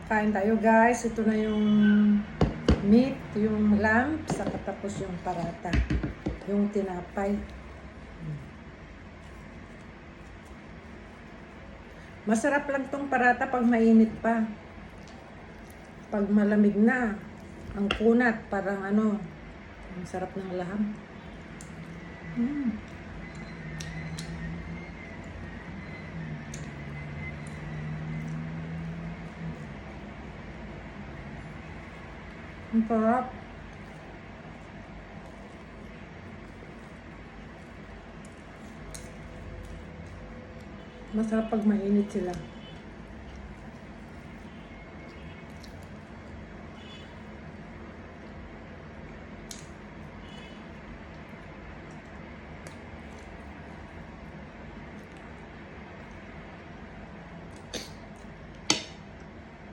Kain tayo guys. Ito na yung meat, yung lamb, saka tapos yung parata. Yung tinapay. Masarap lang tong parata pag mainit pa. Pag malamig na, ang kunat, parang ano, ang sarap ng laham. Ang sarap. Masarap pag mainit sila.